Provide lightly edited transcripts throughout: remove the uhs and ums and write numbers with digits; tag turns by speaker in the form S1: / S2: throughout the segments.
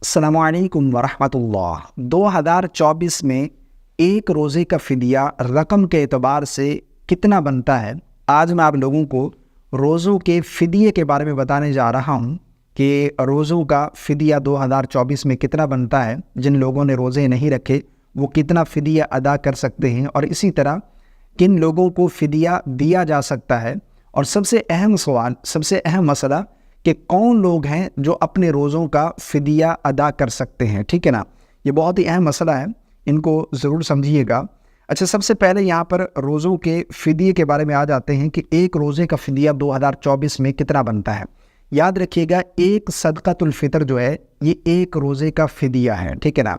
S1: السلام علیکم ورحمۃ اللہ۔ 2024 میں ایک روزے کا فدیہ رقم کے اعتبار سے کتنا بنتا ہے؟ آج میں آپ لوگوں کو روزوں کے فدیے کے بارے میں بتانے جا رہا ہوں کہ روزوں کا فدیہ 2024 میں کتنا بنتا ہے۔ جن لوگوں نے روزے نہیں رکھے وہ کتنا فدیہ ادا کر سکتے ہیں، اور اسی طرح کن لوگوں کو فدیہ دیا جا سکتا ہے، اور سب سے اہم سوال، سب سے اہم مسئلہ کہ کون لوگ ہیں جو اپنے روزوں کا فدیہ ادا کر سکتے ہیں۔ ٹھیک ہے نا، یہ بہت ہی اہم مسئلہ ہے، ان کو ضرور سمجھیے گا۔ اچھا، سب سے پہلے یہاں پر روزوں کے فدیے کے بارے میں آ جاتے ہیں کہ ایک روزے کا فدیہ 2024 میں کتنا بنتا ہے۔ یاد رکھیے گا، ایک صدقۃ الفطر جو ہے یہ ایک روزے کا فدیہ ہے۔ ٹھیک ہے نا،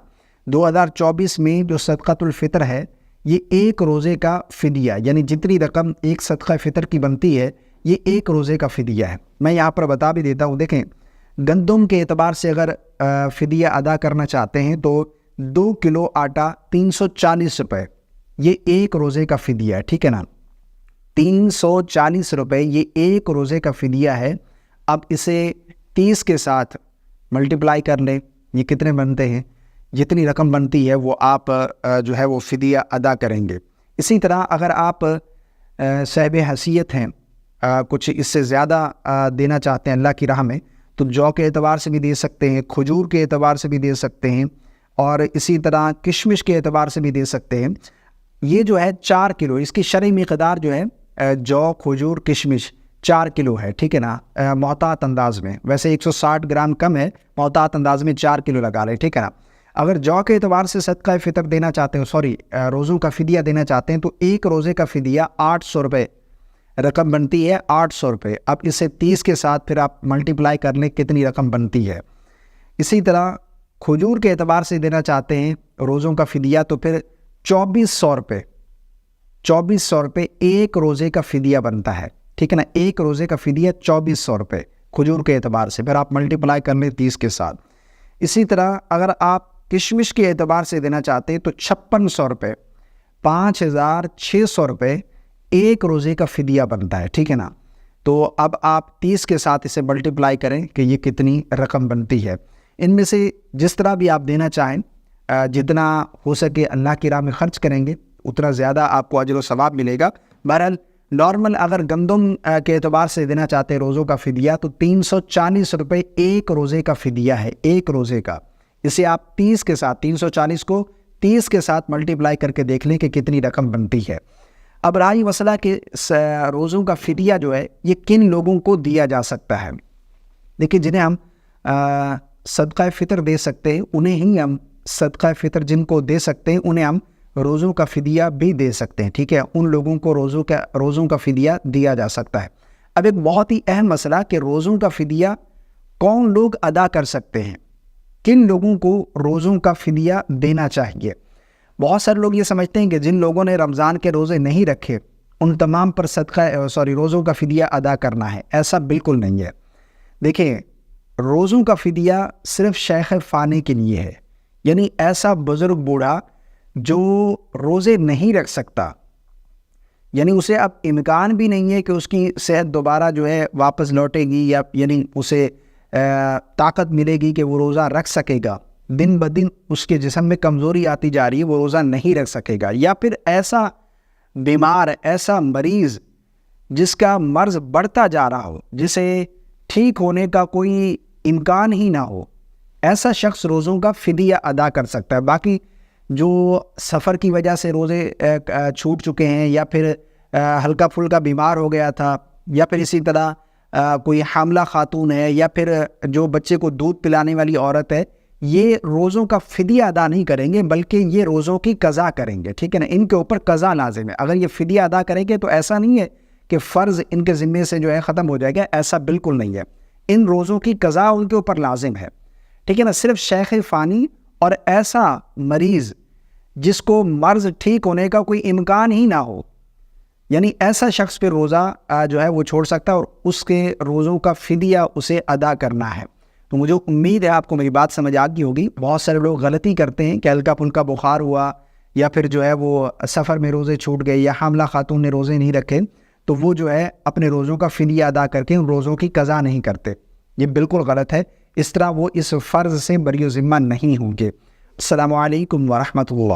S1: 2024 میں جو صدقۃ الفطر ہے یہ ایک روزے کا فدیہ، یعنی جتنی رقم ایک صدقہ فطر کی بنتی ہے یہ ایک روزے کا فدیہ ہے۔ میں یہاں پر بتا بھی دیتا ہوں، دیکھیں گندم کے اعتبار سے اگر فدیہ ادا کرنا چاہتے ہیں تو 2 کلو آٹا 340 روپے، یہ ایک روزے کا فدیہ ہے۔ ٹھیک ہے نا، 340 روپے یہ ایک روزے کا فدیہ ہے۔ اب اسے 30 کے ساتھ ملٹیپلائی کر لیں، یہ کتنے بنتے ہیں؟ جتنی رقم بنتی ہے وہ آپ جو ہے وہ فدیہ ادا کریں گے۔ اسی طرح اگر آپ صاحب حیثیت ہیں، کچھ اس سے زیادہ دینا چاہتے ہیں اللہ کی راہ میں، تو جو کے اعتبار سے بھی دے سکتے ہیں، کھجور کے اعتبار سے بھی دے سکتے ہیں، اور اسی طرح کشمش کے اعتبار سے بھی دے سکتے ہیں۔ یہ جو ہے 4 کلو، اس کی شرعی مقدار جو ہے جو، کھجور، کشمش 4 کلو ہے۔ ٹھیک ہے نا، محتاط انداز میں، ویسے 160 گرام کم ہے، محتاط انداز میں 4 کلو لگا لیں۔ ٹھیک ہے نا، اگر جو کے اعتبار سے صدقہ فطر دینا چاہتے ہیں، روزوں کا فدیہ دینا چاہتے ہیں، تو ایک روزے کا فدیہ 800 روپے رقم بنتی ہے، 800 روپے۔ اب اسے 30 کے ساتھ پھر آپ ملٹیپلائی کر لیں کتنی رقم بنتی ہے۔ اسی طرح کھجور کے اعتبار سے دینا چاہتے ہیں روزوں کا فدیہ، تو پھر 2400 روپے، 2400 روپے ایک روزے کا فدیہ بنتا ہے۔ ٹھیک ہے نا، ایک روزے کا فدیہ 2400 روپے کھجور کے اعتبار سے، پھر آپ ملٹیپلائی کر لیں 30 کے ساتھ۔ اسی طرح اگر آپ کشمش کے اعتبار سے دینا چاہتے ہیں تو 5600 روپے، 5600 روپے ایک روزے کا فدیہ بنتا ہے۔ ٹھیک ہے نا، تو اب آپ 30 کے ساتھ اسے ملٹیپلائی کریں کہ یہ کتنی رقم بنتی ہے۔ ان میں سے جس طرح بھی آپ دینا چاہیں، جتنا ہو سکے اللہ کی راہ میں خرچ کریں گے اتنا زیادہ آپ کو اجر و ثواب ملے گا۔ بہرحال نارمل اگر گندم کے اعتبار سے دینا چاہتے ہیں روزوں کا فدیہ، تو 340 روپے ایک روزے کا فدیہ ہے، ایک روزے کا۔ اسے آپ 30 کے ساتھ، 340 کو 30 کے ساتھ ملٹیپلائی کر کے دیکھ لیں کہ کتنی رقم بنتی ہے۔ اب رہی مسئلہ کہ روزوں کا فدیہ جو ہے یہ کن لوگوں کو دیا جا سکتا ہے۔ دیکھیں، جنہیں ہم صدقہ فطر دے سکتے ہیں انہیں ہی ہم صدقہ فطر، جن کو دے سکتے ہیں انہیں ہم روزوں کا فدیہ بھی دے سکتے ہیں۔ ٹھیک ہے، ان لوگوں کو روزوں کا فدیہ دیا جا سکتا ہے۔ اب ایک بہت ہی اہم مسئلہ کہ روزوں کا فدیہ کون لوگ ادا کر سکتے ہیں، کن لوگوں کو روزوں کا فدیہ دینا چاہیے۔ بہت سارے لوگ یہ سمجھتے ہیں کہ جن لوگوں نے رمضان کے روزے نہیں رکھے ان تمام پر روزوں کا فدیہ ادا کرنا ہے۔ ایسا بالکل نہیں ہے۔ دیکھیں، روزوں کا فدیہ صرف شیخ فانی کے لیے ہے، یعنی ایسا بزرگ بوڑھا جو روزے نہیں رکھ سکتا، یعنی اسے اب امکان بھی نہیں ہے کہ اس کی صحت دوبارہ جو ہے واپس لوٹے گی، یا یعنی اسے طاقت ملے گی کہ وہ روزہ رکھ سکے گا، دن بدن اس کے جسم میں کمزوری آتی جا رہی ہے، وہ روزہ نہیں رکھ سکے گا، یا پھر ایسا بیمار، ایسا مریض جس کا مرض بڑھتا جا رہا ہو، جسے ٹھیک ہونے کا کوئی امکان ہی نہ ہو، ایسا شخص روزوں کا فدیہ ادا کر سکتا ہے۔ باقی جو سفر کی وجہ سے روزے چھوٹ چکے ہیں، یا پھر ہلکا پھلکا بیمار ہو گیا تھا، یا پھر اسی طرح کوئی حاملہ خاتون ہے، یا پھر جو بچے کو دودھ پلانے والی عورت ہے، یہ روزوں کا فدیہ ادا نہیں کریں گے بلکہ یہ روزوں کی قضا کریں گے۔ ٹھیک ہے نا، ان کے اوپر قضا لازم ہے۔ اگر یہ فدیہ ادا کریں گے تو ایسا نہیں ہے کہ فرض ان کے ذمے سے جو ہے ختم ہو جائے گا، ایسا بالکل نہیں ہے۔ ان روزوں کی قضا ان کے اوپر لازم ہے۔ ٹھیک ہے نا، صرف شیخ فانی اور ایسا مریض جس کو مرض ٹھیک ہونے کا کوئی امکان ہی نہ ہو، یعنی ایسا شخص پہ روزہ جو ہے وہ چھوڑ سکتا ہے، اور اس کے روزوں کا فدیہ اسے ادا کرنا ہے۔ تو مجھے امید ہے آپ کو میری بات سمجھ آ گئی ہوگی۔ بہت سارے لوگ غلطی کرتے ہیں کہ ہلکا پھلکا بخار ہوا، یا پھر جو ہے وہ سفر میں روزے چھوٹ گئے، یا حاملہ خاتون نے روزے نہیں رکھے، تو وہ جو ہے اپنے روزوں کا فدیہ ادا کر کے ان روزوں کی قضا نہیں کرتے۔ یہ بالکل غلط ہے، اس طرح وہ اس فرض سے بری ذمہ نہیں ہوں گے۔ السلام علیکم ورحمۃ اللہ۔